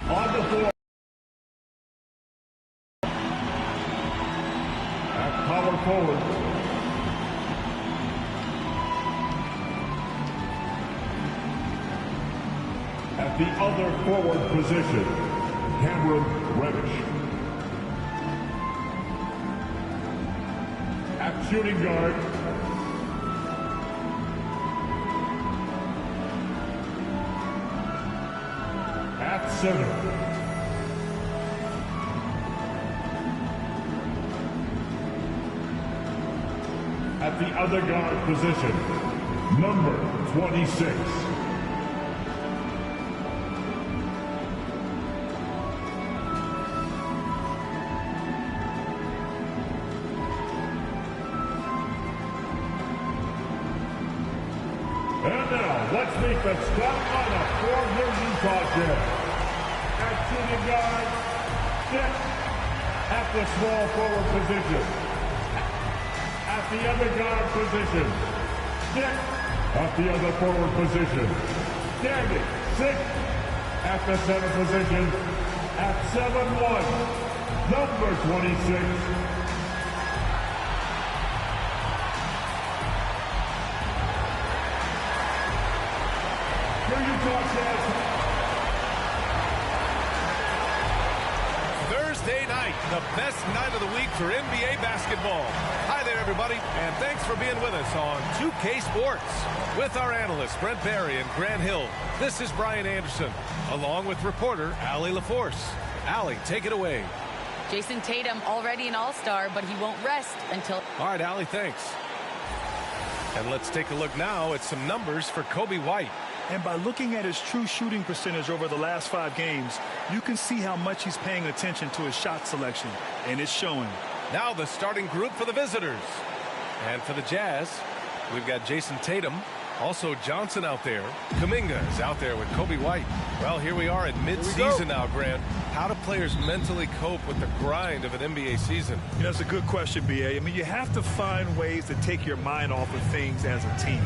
On the floor. At power forward. At the other forward position, Cameron Reddish. At shooting guard, at center, at the other guard position, number 26. And now, let's meet the squad lineup for the Utah Jazz. At shooting guard, Dick. At the small forward position. At the other guard position, Dick. At the other forward position, Danny, 6. At the center position, at 7-1, number 26. Thursday night, the best night of the week for NBA basketball. Hi there, everybody, and thanks for being with us on 2K Sports. With our analysts, Brent Barry and Grant Hill, this is Brian Anderson, along with reporter Allie LaForce. Allie, take it away. Jason Tatum already an all-star, but he won't rest until... All right, Allie, thanks. And let's take a look now at some numbers for Coby White. And by looking at his true shooting percentage over the last 5 games, you can see how much he's paying attention to his shot selection, and it's showing. Now the starting group for the visitors. And for the Jazz, we've got Jason Tatum, also Johnson out there. Kuminga is out there with Coby White. Well, here we are at mid-season now, Grant. How do players mentally cope with the grind of an NBA season? You know, that's a good question, B.A. I mean, you have to find ways to take your mind off of things as a team.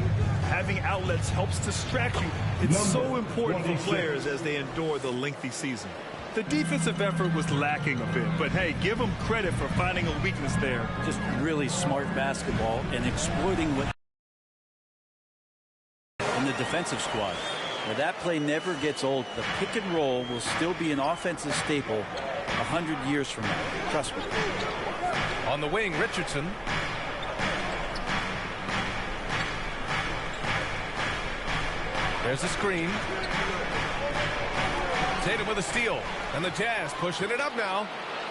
Having outlets helps distract you. It's so important for players as they endure the lengthy season. The defensive effort was lacking a bit, but hey, give them credit for finding a weakness there. Just really smart basketball and exploiting what in the defensive squad. Now, that play never gets old. The pick and roll will still be an offensive staple 100 years from now. Trust me. On the wing, Richardson. There's a screen. Tatum with a steal. And the Jazz pushing it up now.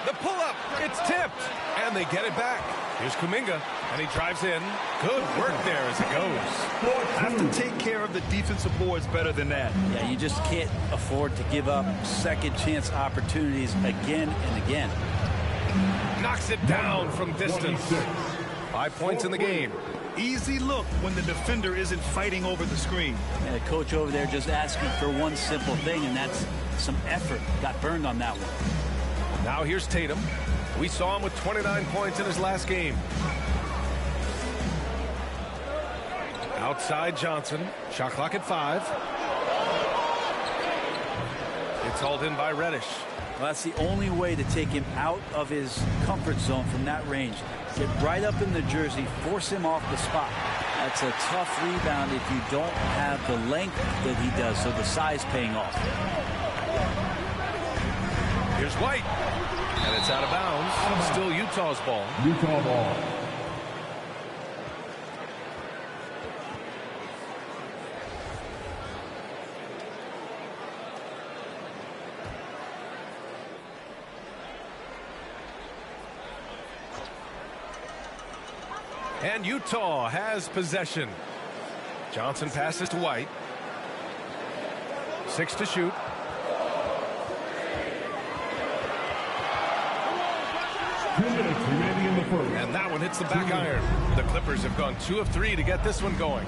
The pull-up. It's tipped. And they get it back. Here's Kuminga. And he drives in. Good work there as it goes. Have to take care of the defensive boards better than that. Yeah, you just can't afford to give up second chance opportunities again and again. Knocks it down from distance. 5 points in the game. Easy look when the defender isn't fighting over the screen. And the coach over there just asking for one simple thing, and that's some effort. Got burned on that one. Now here's Tatum. We saw him with 29 points in his last game. Outside Johnson. Shot clock at 5. It's hauled in by Reddish. Well, that's the only way to take him out of his comfort zone from that range. Get right up in the jersey, force him off the spot. That's a tough rebound if you don't have the length that he does, so the size paying off. Here's White. And it's out of bounds. Still Utah's ball. Utah ball. And Utah has possession. Johnson passes to White. 6 to shoot. Remaining in the first. And that one hits the back iron. The Clippers have gone 2 of 3 to get this one going.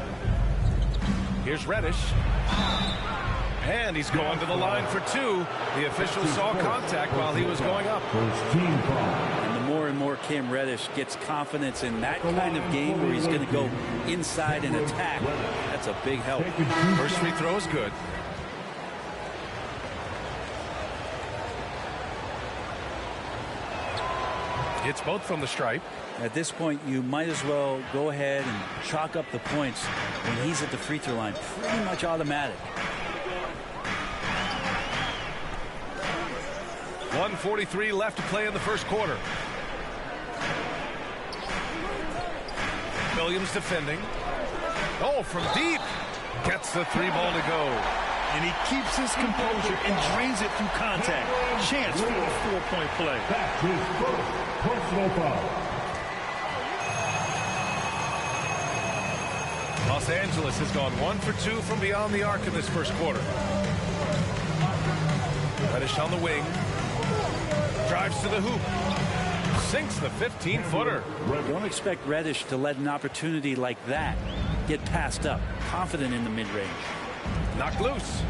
Here's Reddish. And he's going to the line for 2. The official saw contact while he was going up. And the more and more Cam Reddish gets confidence in that kind of game where he's going to go inside and attack, that's a big help. First free throw is good. Hits both from the stripe. At this point, you might as well go ahead and chalk up the points when he's at the free throw line. Pretty much automatic. 1:43 left to play in the first quarter. Williams defending. Oh, from deep. Gets the three ball to go. And he keeps his composure and drains it through contact. Chance for a 4-point play. That's his first personal foul. Los Angeles has gone 1 for 2 from beyond the arc in this first quarter. Reddish on the wing. Drives to the hoop. Sinks the 15-footer. Don't expect Reddish to let an opportunity like that get passed up. Confident in the mid-range. Knocked loose.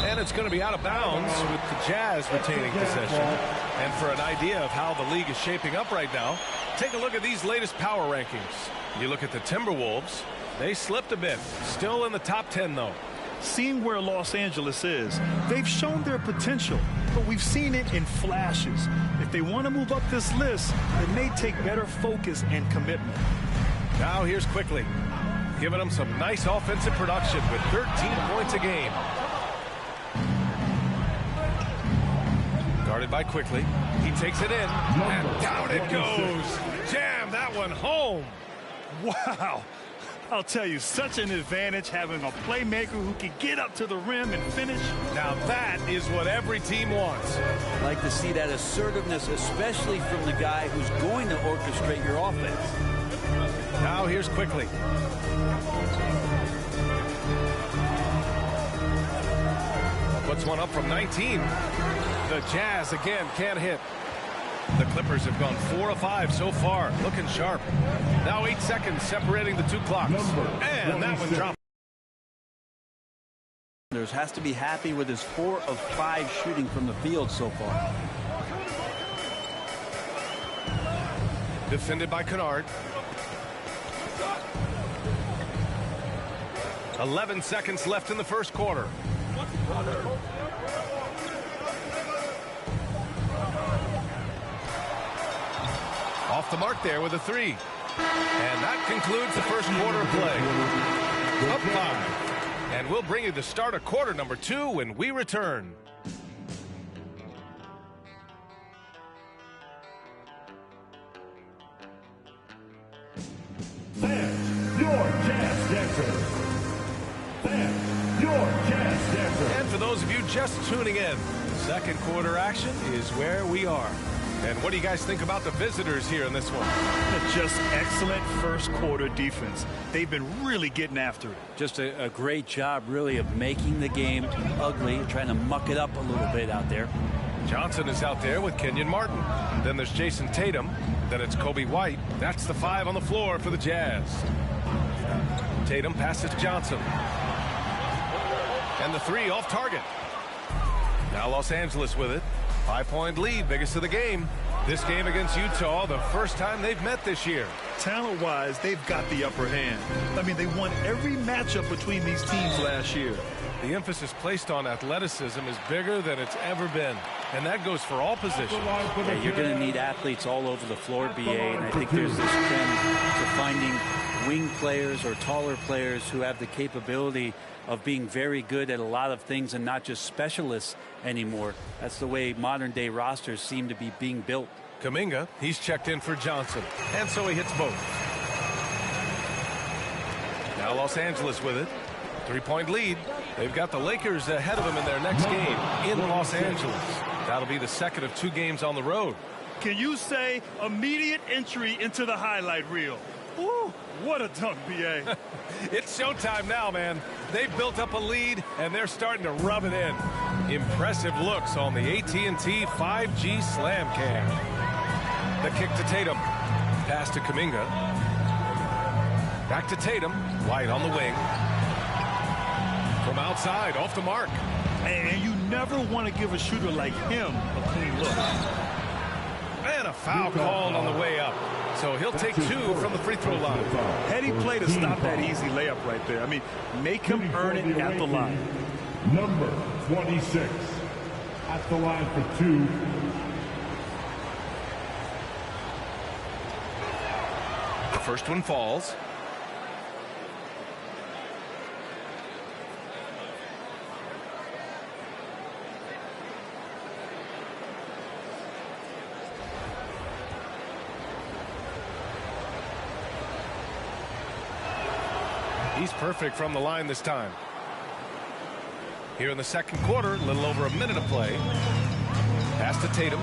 And it's going to be out of bounds with the Jazz retaining possession. And for an idea of how the league is shaping up right now, take a look at these latest power rankings. You look at the Timberwolves. They slipped a bit. Still in the top 10, though. Seeing where Los Angeles is, they've shown their potential, but we've seen it in flashes. If they want to move up this list, it may take better focus and commitment. Now here's Quickly, giving them some nice offensive production with 13 points a game. Guarded by Quickly. He takes it in, and down it goes. Jam that one home. Wow. I'll tell you, such an advantage having a playmaker who can get up to the rim and finish. Now that is what every team wants. I'd like to see that assertiveness, especially from the guy who's going to orchestrate your offense. Now here's Quickly. Puts one up from 19. The Jazz again can't hit. The Clippers have gone 4 of 5 so far, looking sharp. Now 8 seconds separating the two clocks. And that one dropped. Has to be happy with his 4 of 5 shooting from the field so far. Defended by Kennard. 11 seconds left in the first quarter. Off the mark there with a 3. And that concludes the first quarter of play. Up 5. And we'll bring you the start of quarter number 2 when we return. And your Jazz Dancer. And your Jazz Dancer. And for those of you just tuning in, second quarter action is where we are. And what do you guys think about the visitors here in this one? Just excellent first quarter defense. They've been really getting after it. Just a great job, really, of making the game ugly, trying to muck it up a little bit out there. Johnson is out there with Kenyon Martin. Then there's Jason Tatum. Then it's Kobe White. That's the 5 on the floor for the Jazz. Tatum passes to Johnson. And the 3 off target. Now Los Angeles with it. 5-point lead, biggest of the game. This game against Utah, the first time they've met this year. Talent-wise, they've got the upper hand. I mean, they won every matchup between these teams last year. The emphasis placed on athleticism is bigger than it's ever been, and that goes for all positions. Yeah, you're going to need athletes all over the floor, BA, and I think there's this trend to finding wing players or taller players who have the capability of being very good at a lot of things and not just specialists anymore. That's the way modern day rosters seem to be being built. Kuminga, he's checked in for Johnson, and so he hits both. Now Los Angeles with it. 3-point lead. They've got the Lakers ahead of them in their next game in Los Angeles. That'll be the second of 2 games on the road. Can you say immediate entry into the highlight reel? Woo, what a dunk, B.A. It's showtime now, man. They've built up a lead, and they're starting to rub it in. Impressive looks on the AT&T 5G Slam Cam. The kick to Tatum. Pass to Kuminga. Back to Tatum. White on the wing. From outside, off the mark. And you never want to give a shooter like him a clean look. And a foul called on the way up. So he'll take 2 from the free throw line. Heady play to stop that easy layup right there. I mean, make him earn it at the line. Number 26 at the line for 2. first one falls. He's perfect from the line this time. Here in the second quarter, a little over a minute of play. Pass to Tatum.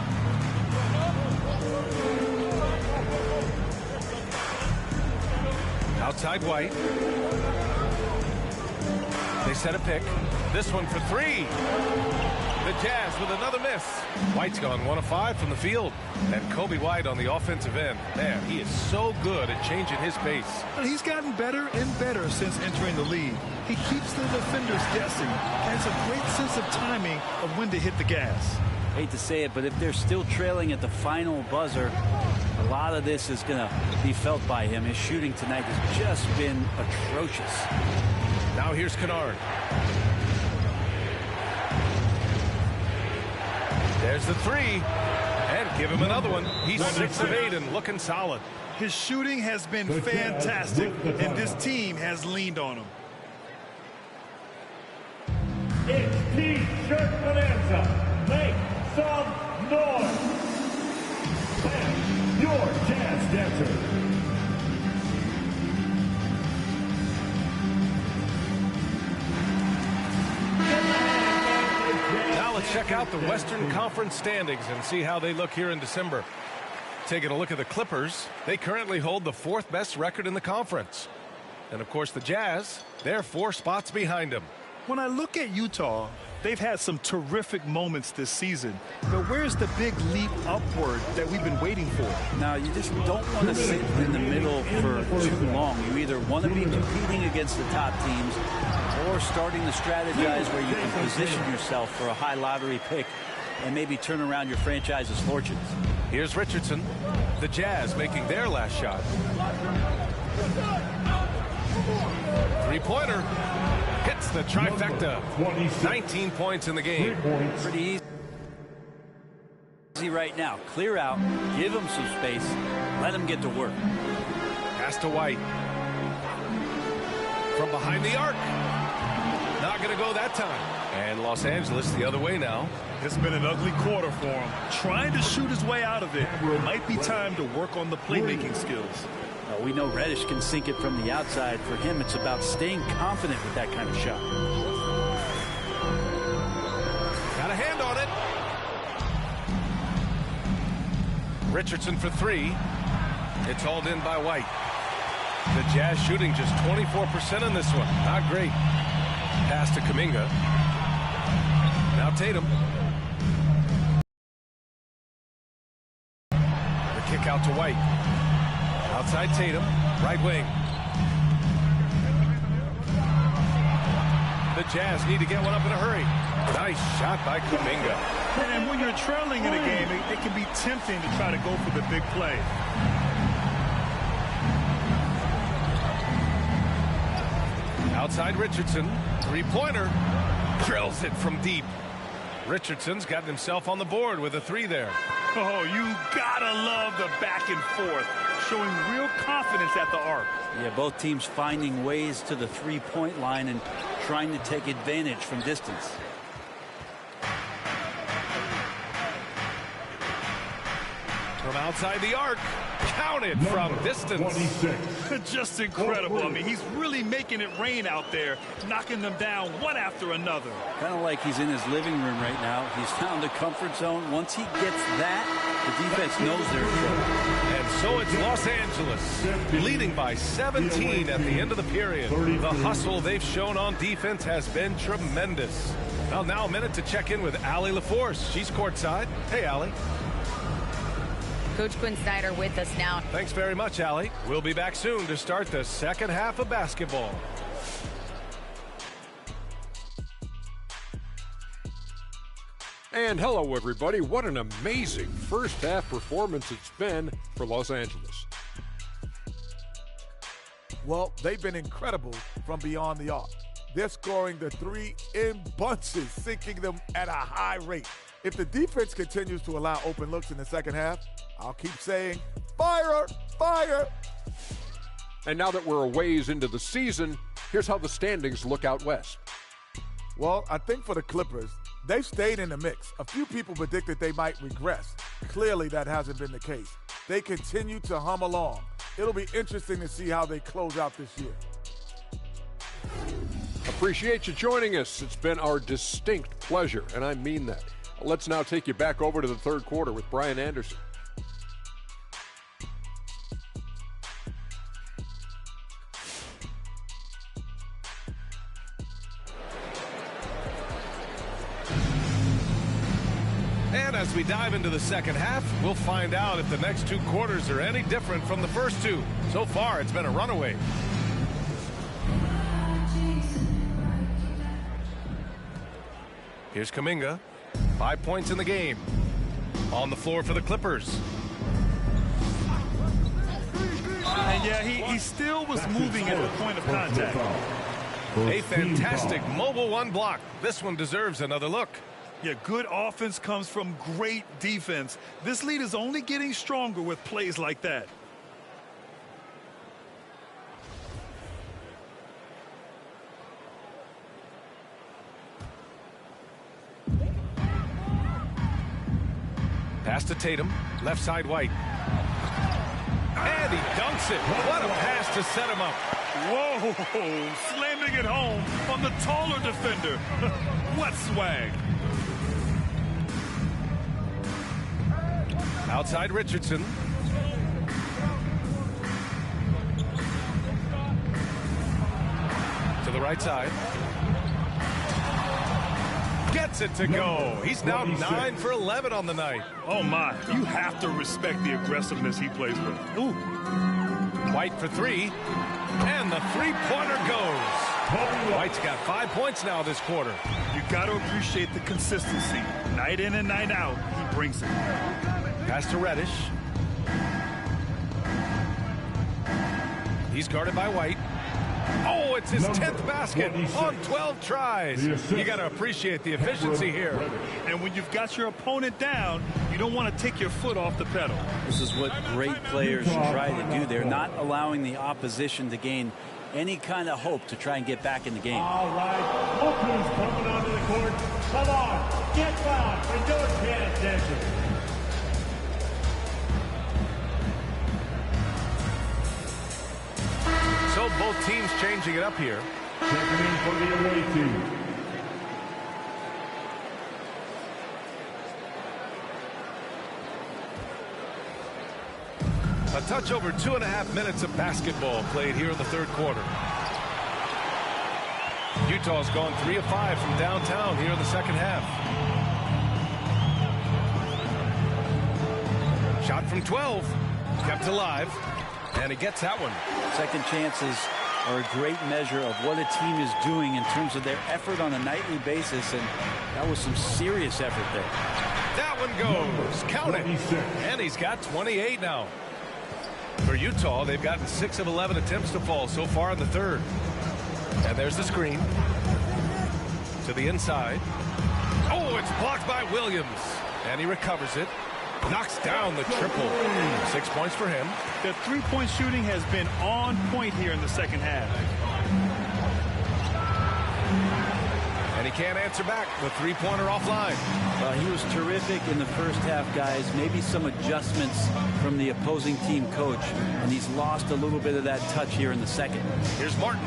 Outside White. They set a pick. This one for three. The Jazz with another miss. White's gone 1 of 5 from the field. And Kobe White on the offensive end. Man, he is so good at changing his pace. He's gotten better and better since entering the league. He keeps the defenders guessing. Has a great sense of timing of when to hit the gas. Hate to say it, but if they're still trailing at the final buzzer, a lot of this is going to be felt by him. His shooting tonight has just been atrocious. Now here's Kennard. There's the three. And give him another one. He's 6 of 8 and looking solid. His shooting has been fantastic, and this team has leaned on him. It's T-shirt bonanza. Make some noise. And your Jazz dancer. Now let's check out the Western Conference standings and see how they look here in December. Taking a look at the Clippers, they currently hold the 4th best record in the conference. And of course the Jazz, they're 4 spots behind them. When I look at Utah, they've had some terrific moments this season. But where's the big leap upward that we've been waiting for? Now, you just don't want to sit in the middle for too long. You either want to be competing against the top teams or starting to strategize where you can position yourself for a high lottery pick and maybe turn around your franchise's fortunes. Here's Richardson. The Jazz making their last shot. Three-pointer. Hits the trifecta. 19 points in the game. Pretty easy right now. Clear out. Give him some space. Let him get to work. Pass to White. From behind the arc. Not going to go that time. And Los Angeles the other way now. It's been an ugly quarter for him. Trying to shoot his way out of it. It might be time to work on the playmaking skills. We know Reddish can sink it from the outside. For him, it's about staying confident with that kind of shot. Got a hand on it. Richardson for 3. It's hauled in by White. The Jazz shooting just 24% in this one. Not great. Pass to Kuminga. Now Tatum. The kick out to White. Outside Tatum, right wing. The Jazz need to get one up in a hurry. Nice shot by Kuminga. And when you're trailing in a game, it can be tempting to try to go for the big play. Outside Richardson, three-pointer. Drills it from deep. Richardson's gotten himself on the board with a 3 there. Oh, you gotta love the back and forth. Showing real confidence at the arc. Yeah, both teams finding ways to the three-point line and trying to take advantage from distance. From outside the arc. Counted from distance. Just incredible. I mean, he's really making it rain out there, knocking them down one after another. Kind of like he's in his living room right now. He's found a comfort zone. Once he gets that, the defense knows they're in trouble. And so it's Los Angeles leading by 17 at the end of the period. The hustle they've shown on defense has been tremendous. Well, now a minute to check in with Allie LaForce. She's courtside. Hey, Allie. Coach Quinn Snyder with us now. Thanks very much, Allie. We'll be back soon to start the second half of basketball. And hello, everybody. What an amazing first half performance it's been for Los Angeles. Well, they've been incredible from beyond the arc. They're scoring the 3 in bunches, sinking them at a high rate. If the defense continues to allow open looks in the second half, I'll keep saying, fire, fire. And now that we're a ways into the season, here's how the standings look out west. Well, I think for the Clippers, they've stayed in the mix. A few people predicted they might regress. Clearly, that hasn't been the case. They continue to hum along. It'll be interesting to see how they close out this year. Appreciate you joining us. It's been our distinct pleasure, and I mean that. Let's now take you back over to the third quarter with Brian Anderson. And as we dive into the second half, we'll find out if the next two quarters are any different from the first two. So far, it's been a runaway. Here's Kuminga. 5 points in the game. On the floor for the Clippers. And yeah, he still was moving at the point of contact. A fantastic mobile one block. This one deserves another look. Yeah, good offense comes from great defense. This lead is only getting stronger with plays like that. Pass to Tatum, left side White. And he dunks it. What a pass to set him up. Whoa, slamming it home on the taller defender. What swag. Outside Richardson. To the right side. Gets it to go. He's now 9 for 11 on the night. Oh, my. You have to respect the aggressiveness he plays with. Ooh. White for three. And the three-pointer goes. White's got 5 points now this quarter. You got to appreciate the consistency. Night in and night out, he brings it. Pass to Reddish. He's guarded by White. Oh, it's his 10th basket on 12 tries. You got to appreciate the efficiency here. And when you've got your opponent down, you don't want to take your foot off the pedal. This is what great players try to do. They're not allowing the opposition to gain any kind of hope to try and get back in the game. All right. Oakley's coming onto the court. Come on. Get back and don't pay attention. So both teams changing it up here. Checking in for the away team. A touch over 2.5 minutes of basketball played here in the third quarter. Utah's gone 3 of 5 from downtown here in the second half. Shot from 12. Kept alive. And he gets that one. Second chances are a great measure of what a team is doing in terms of their effort on a nightly basis, and that was some serious effort there. That one goes. Count it. And he's got 28 now. For Utah, they've gotten 6 of 11 attempts to fall so far in the third. And there's the screen. To the inside. Oh, it's blocked by Williams. And he recovers it. Knocks down the triple. 6 points for him. The three-point shooting has been on point here in the second half. And he can't answer back. The three-pointer offline. Well, he was terrific in the first half, guys. Maybe some adjustments from the opposing team coach, and he's lost a little bit of that touch here in the second. Here's Martin.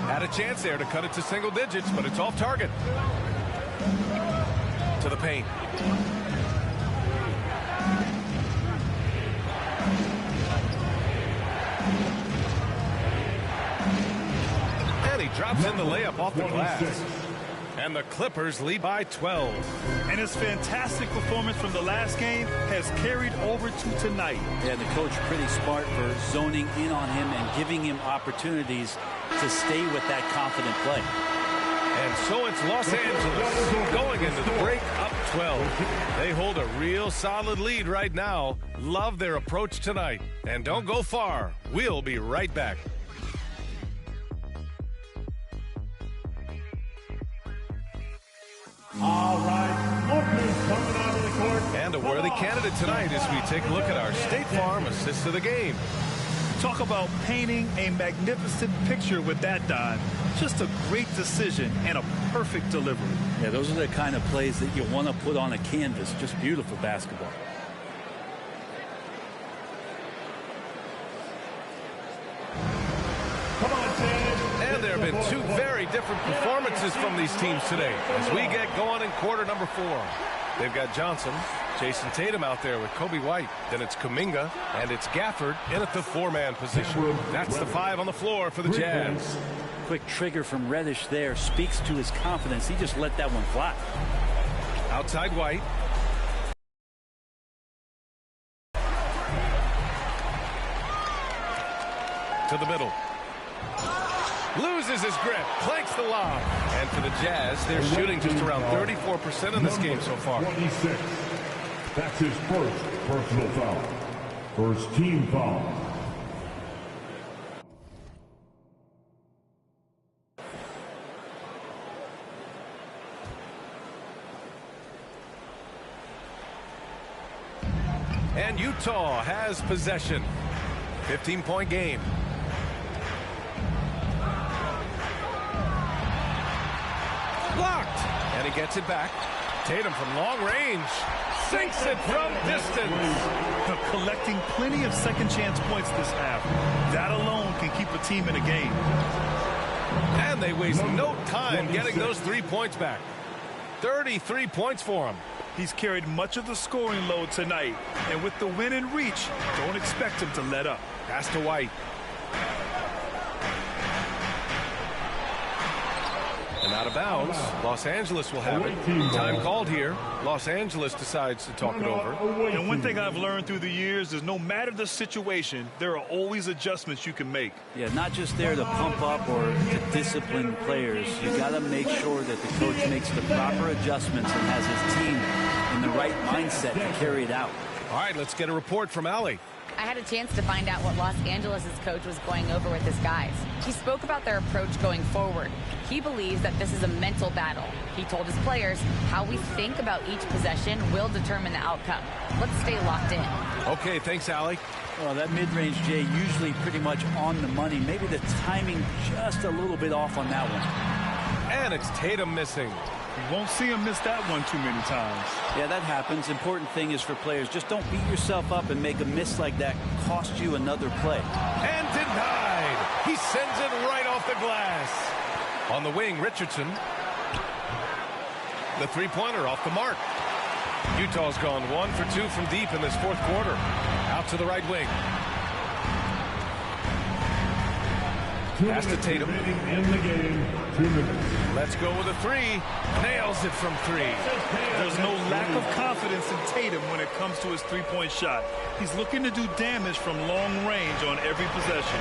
Had a chance there to cut it to single digits, but it's off target. To the paint. Drops in the layup off the glass. And the Clippers lead by 12. And his fantastic performance from the last game has carried over to tonight. Yeah, the coach pretty smart for zoning in on him and giving him opportunities to stay with that confident play. And so it's Los Angeles going into the break up 12. They hold a real solid lead right now. Love their approach tonight. And don't go far. We'll be right back. All right, Oakley's coming onto the court. And a worthy candidate tonight as we take a look at our State Farm assist of the game. Talk about painting a magnificent picture with that dive. Just a great decision and a perfect delivery. Yeah, those are the kind of plays that you want to put on a canvas. Just beautiful basketball. And there have been two very different performances from these teams today as we get going in quarter number 4. They've got Johnson, Jason Tatum out there with Kobe White. Then it's Kuminga, and it's Gafford in at the 4-man position. That's the 5 on the floor for the Jazz. Quick trigger from Reddish there speaks to his confidence. He just let that one fly. Outside White. To the middle. Loses his grip, clanks the lob. And for the Jazz, they're shooting just around 34% in this game so far. 26. That's his first personal foul. First team foul. And Utah has possession. 15-point game. Blocked. And he gets it back. Tatum from long range. Sinks it from distance. Collecting plenty of second chance points this half. That alone can keep a team in a game. And they waste no time getting those 3 points back. 33 points for him. He's carried much of the scoring load tonight. And with the win in reach, don't expect him to let up. Pass to White. And out of bounds. Los Angeles will have it. Time called here. Los Angeles decides to talk it over. And one thing I've learned through the years is no matter the situation, there are always adjustments you can make. Yeah, not just there to pump up or to discipline players. You got to make sure that the coach makes the proper adjustments and has his team in the right mindset to carry it out. All right, let's get a report from Allie. I had a chance to find out what Los Angeles' coach was going over with his guys. He spoke about their approach going forward. He believes that this is a mental battle. He told his players how we think about each possession will determine the outcome. Let's stay locked in. Okay, thanks, Allie. Well, that mid-range, Jay, usually pretty much on the money. Maybe the timing just a little bit off on that one. And it's Tatum missing. You won't see him miss that one too many times. Yeah, that happens. Important thing is for players, just don't beat yourself up and make a miss like that cost you another play. And denied. He sends it right off the glass. On the wing, Richardson. The three-pointer off the mark. Utah's gone 1 for 2 from deep in this fourth quarter. Out to the right wing. Pass to Tatum. In the game, 2 minutes. Let's go with a 3. Nails it from 3. There's no lack of confidence in Tatum when it comes to his three-point shot. He's looking to do damage from long range on every possession.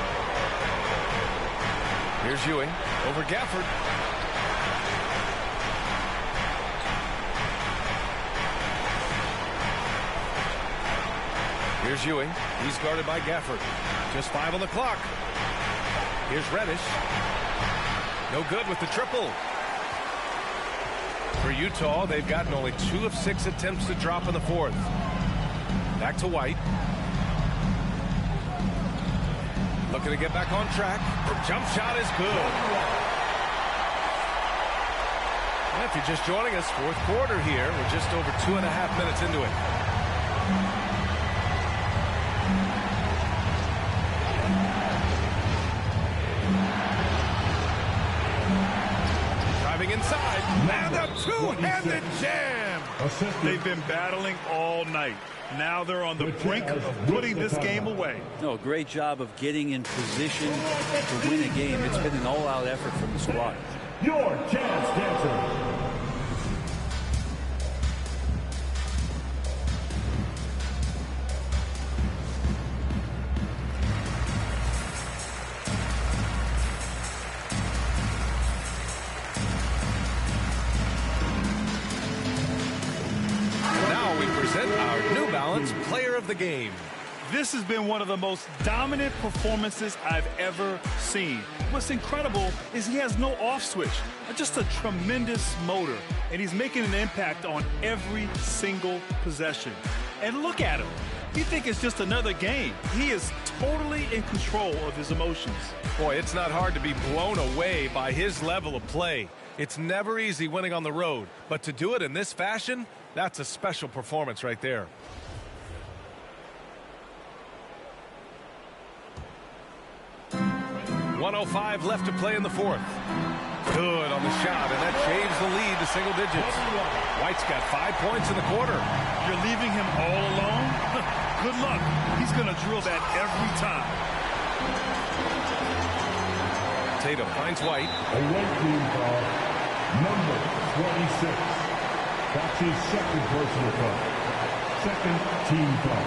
Here's Ewing over Gafford. Here's Ewing. He's guarded by Gafford. Just 5 on the clock. Here's Reddish. No good with the triple. For Utah, they've gotten only 2 of 6 attempts to drop in the fourth. Back to White. Looking to get back on track. The jump shot is good. And if you're just joining us, fourth quarter here. We're just over 2.5 minutes into it. Inside, and a two-handed jam. They've been battling all night. Now they're on the brink of putting this game away. No, great job of getting in position to win a game. It's been an all-out effort from the squad. Your chance dancer. Player of the game. This has been one of the most dominant performances I've ever seen. What's incredible is he has no off switch, just a tremendous motor, and he's making an impact on every single possession. And look at him. You think it's just another game. He is totally in control of his emotions. Boy, it's not hard to be blown away by his level of play. It's never easy winning on the road, but to do it in this fashion, that's a special performance right there. .105 left to play in the fourth. Good on the shot, and that shaves the lead to single digits. White's got 5 points in the quarter. You're leaving him all alone? Good luck. He's going to drill that every time. Tatum finds White. A white team foul, number 26. That's his second personal foul. Second team foul.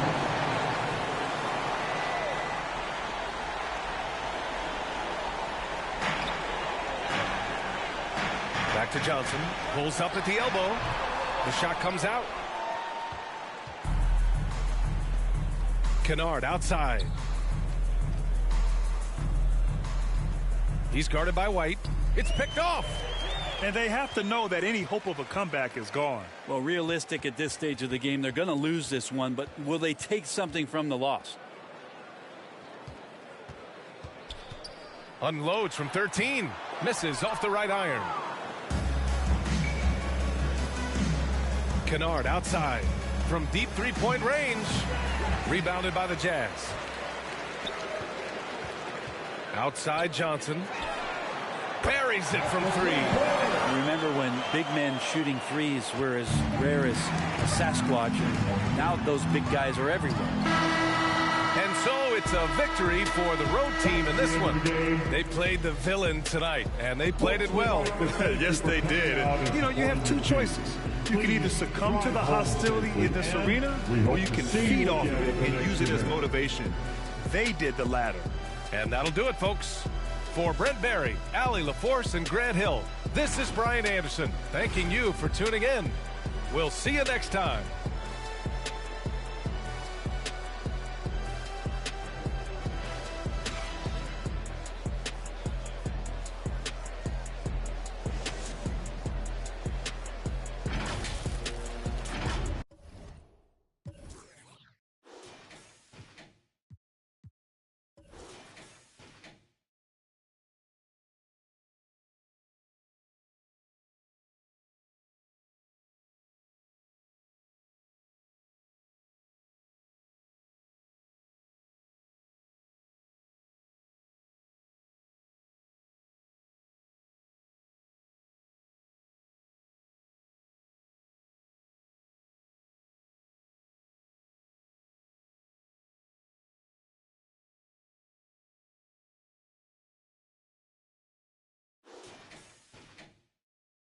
Back to Johnson. Pulls up at the elbow. The shot comes out. Kennard outside. He's guarded by White. It's picked off. And they have to know that any hope of a comeback is gone. Well, realistic at this stage of the game, they're going to lose this one, but will they take something from the loss? Unloads from 13. Misses off the right iron. Kennard outside from deep three-point range. Rebounded by the Jazz. Outside Johnson. Buries it from three. Remember when big men shooting threes were as rare as a Sasquatch, and now those big guys are everywhere. And so it's a victory for the road team in this one. They played the villain tonight, and they played it well. Yes, they did. And, you know, you have two choices. You can either succumb to the hostility in this arena, or you can feed off of it and use it as motivation. They did the latter. And that'll do it, folks. For Brent Barry, Allie LaForce, and Grant Hill, this is Brian Anderson, thanking you for tuning in. We'll see you next time.